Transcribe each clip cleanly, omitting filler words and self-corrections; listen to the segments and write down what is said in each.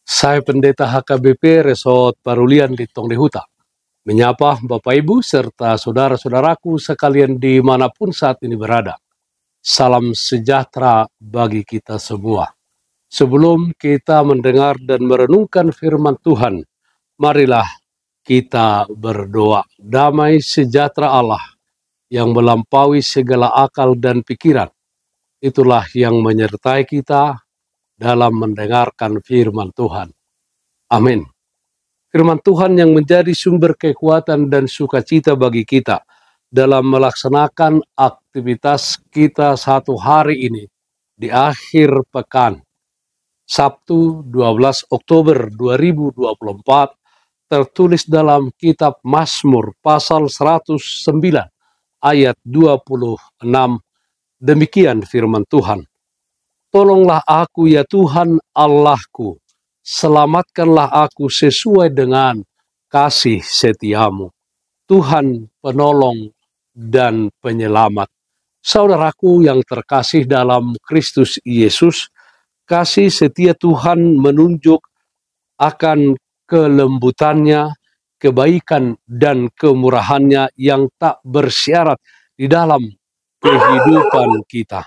Saya Pendeta HKBP Resort Parulian di Tongdehuta, menyapa Bapak Ibu serta saudara-saudaraku sekalian dimanapun saat ini berada. Salam sejahtera bagi kita semua. Sebelum kita mendengar dan merenungkan firman Tuhan, marilah kita berdoa. Damai sejahtera Allah yang melampaui segala akal dan pikiran, itulah yang menyertai kita dalam mendengarkan firman Tuhan. Amin. Firman Tuhan yang menjadi sumber kekuatan dan sukacita bagi kita dalam melaksanakan aktivitas kita satu hari ini di akhir pekan. Sabtu 12 Oktober 2024 tertulis dalam kitab Mazmur pasal 109 ayat 26. Demikian firman Tuhan. Tolonglah aku ya Tuhan Allahku, selamatkanlah aku sesuai dengan kasih setiamu. Tuhan penolong dan penyelamat. Saudaraku yang terkasih dalam Kristus Yesus, kasih setia Tuhan menunjuk akan kelembutannya, kebaikan dan kemurahannya yang tak bersyarat di dalam kehidupan kita.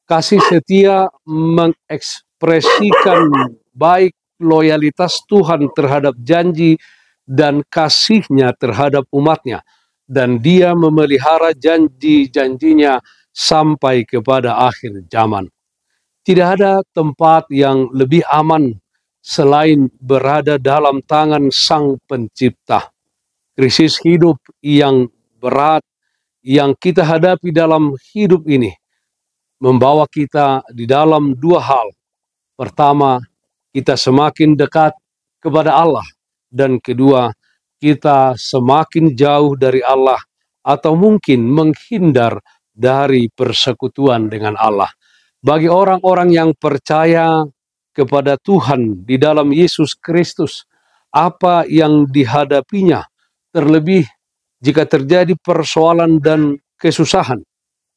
Kasih setia mengekspresikan baik loyalitas Tuhan terhadap janji dan kasih-Nya terhadap umat-Nya. Dan Dia memelihara janji-janjinya sampai kepada akhir zaman. Tidak ada tempat yang lebih aman selain berada dalam tangan Sang Pencipta. Krisis hidup yang berat yang kita hadapi dalam hidup ini membawa kita di dalam dua hal. Pertama, kita semakin dekat kepada Allah. Dan kedua, kita semakin jauh dari Allah atau mungkin menghindar dari persekutuan dengan Allah. Bagi orang-orang yang percaya kepada Tuhan di dalam Yesus Kristus, apa yang dihadapinya, terlebih jika terjadi persoalan dan kesusahan,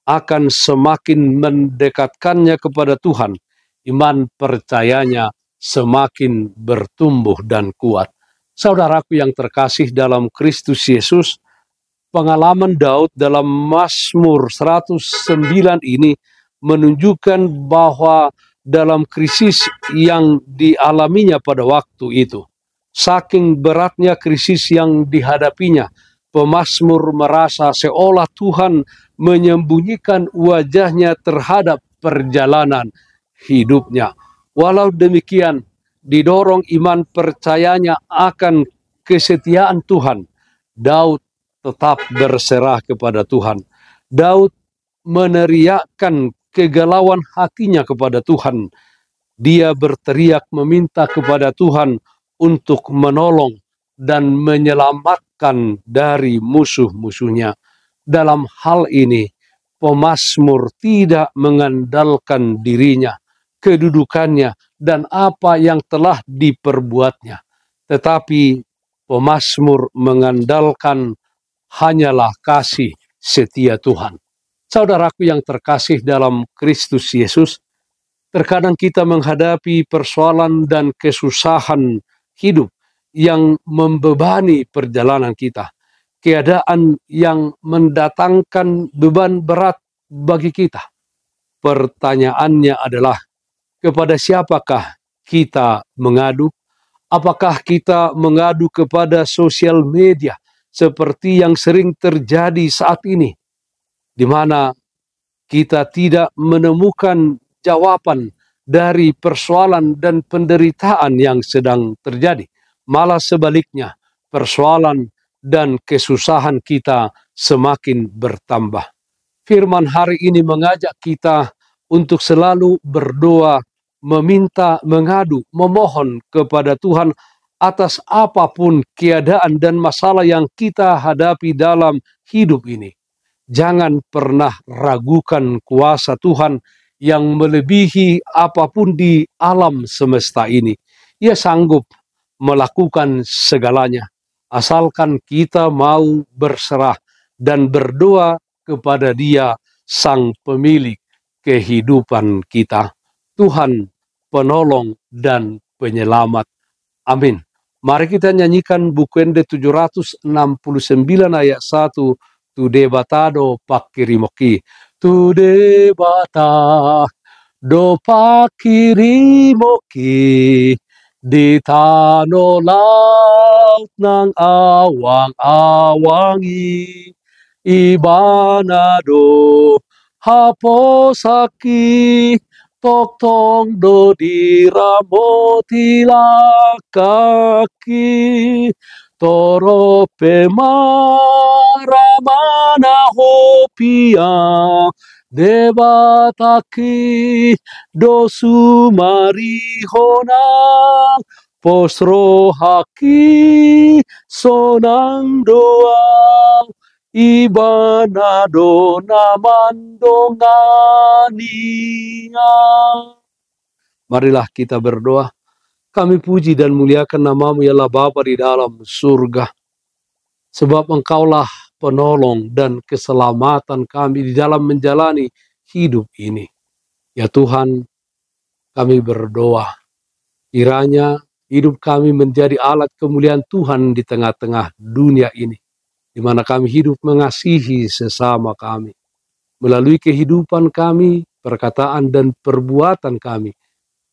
akan semakin mendekatkannya kepada Tuhan. Iman percayanya semakin bertumbuh dan kuat. Saudaraku yang terkasih dalam Kristus Yesus, pengalaman Daud dalam Mazmur 109 ini menunjukkan bahwa dalam krisis yang dialaminya pada waktu itu, saking beratnya krisis yang dihadapinya, pemazmur merasa seolah Tuhan menyembunyikan wajahnya terhadap perjalanan hidupnya. Walau demikian, didorong iman percayanya akan kesetiaan Tuhan, Daud tetap berserah kepada Tuhan. Daud meneriakkan kegalauan hatinya kepada Tuhan. Dia berteriak meminta kepada Tuhan untuk menolong dan menyelamatkan dari musuh-musuhnya. Dalam hal ini, pemazmur tidak mengandalkan dirinya, kedudukannya, dan apa yang telah diperbuatnya. Tetapi pemazmur mengandalkan hanyalah kasih setia Tuhan. Saudaraku yang terkasih dalam Kristus Yesus, terkadang kita menghadapi persoalan dan kesusahan hidup yang membebani perjalanan kita. Keadaan yang mendatangkan beban berat bagi kita. Pertanyaannya adalah, kepada siapakah kita mengadu? Apakah kita mengadu kepada sosial media seperti yang sering terjadi saat ini, di mana kita tidak menemukan jawaban dari persoalan dan penderitaan yang sedang terjadi? Malah sebaliknya, persoalan dan kesusahan kita semakin bertambah. Firman hari ini mengajak kita untuk selalu berdoa, meminta, mengadu, memohon kepada Tuhan atas apapun keadaan dan masalah yang kita hadapi dalam hidup ini. Jangan pernah ragukan kuasa Tuhan yang melebihi apapun di alam semesta ini. Ia sanggup melakukan segalanya, asalkan kita mau berserah dan berdoa kepada Dia, Sang Pemilik kehidupan kita. Tuhan penolong dan penyelamat. Amin. Mari kita nyanyikan Bukuende 769 ayat 1. Tu debatado pakirimoki. Tu debata do pakirimoki. Di tano laut ng awang-awangi. Ibanado haposaki. Toktong do diramo tilakaki. Toro pemaramana hopia. Debataki do sumarihona. Posro haki sonang doa. Ibanado naman dongania. Marilah kita berdoa. Kami puji dan muliakan namamu ya Allah Bapa di dalam surga. Sebab engkaulah penolong dan keselamatan kami di dalam menjalani hidup ini. Ya Tuhan, kami berdoa. Kiranya hidup kami menjadi alat kemuliaan Tuhan di tengah-tengah dunia ini. Di mana kami hidup mengasihi sesama kami. Melalui kehidupan kami, perkataan dan perbuatan kami,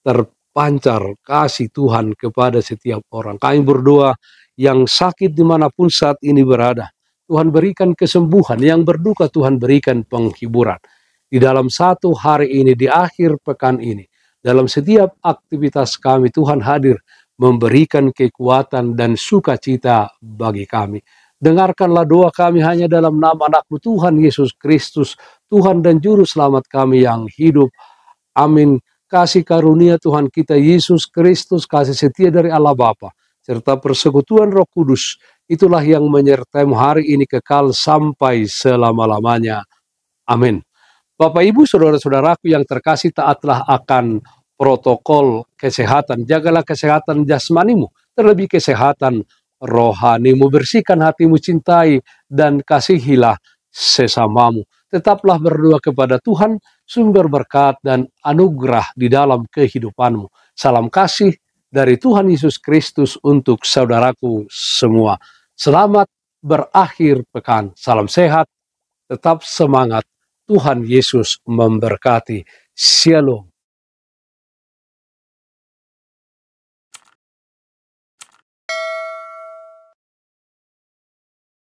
terpancar kasih Tuhan kepada setiap orang. Kami berdoa yang sakit dimanapun saat ini berada. Tuhan berikan kesembuhan, yang berduka Tuhan berikan penghiburan. Di dalam satu hari ini, di akhir pekan ini, dalam setiap aktivitas kami, Tuhan hadir memberikan kekuatan dan sukacita bagi kami. Dengarkanlah doa kami hanya dalam nama anak-Mu Tuhan Yesus Kristus, Tuhan dan Juru Selamat kami yang hidup. Amin. Kasih karunia Tuhan kita Yesus Kristus, kasih setia dari Allah Bapa, serta persekutuan Roh Kudus, itulah yang menyertai-Mu hari ini kekal sampai selama-lamanya. Amin. Bapak Ibu saudara-saudaraku yang terkasih, taatlah akan protokol kesehatan. Jagalah kesehatan jasmanimu, terlebih kesehatan rohanimu. Bersihkan hatimu, cintai dan kasihilah sesamamu. Tetaplah berdoa kepada Tuhan, sumber berkat dan anugerah di dalam kehidupanmu. Salam kasih dari Tuhan Yesus Kristus untuk saudaraku semua. Selamat berakhir pekan. Salam sehat, tetap semangat. Tuhan Yesus memberkati. Shalom.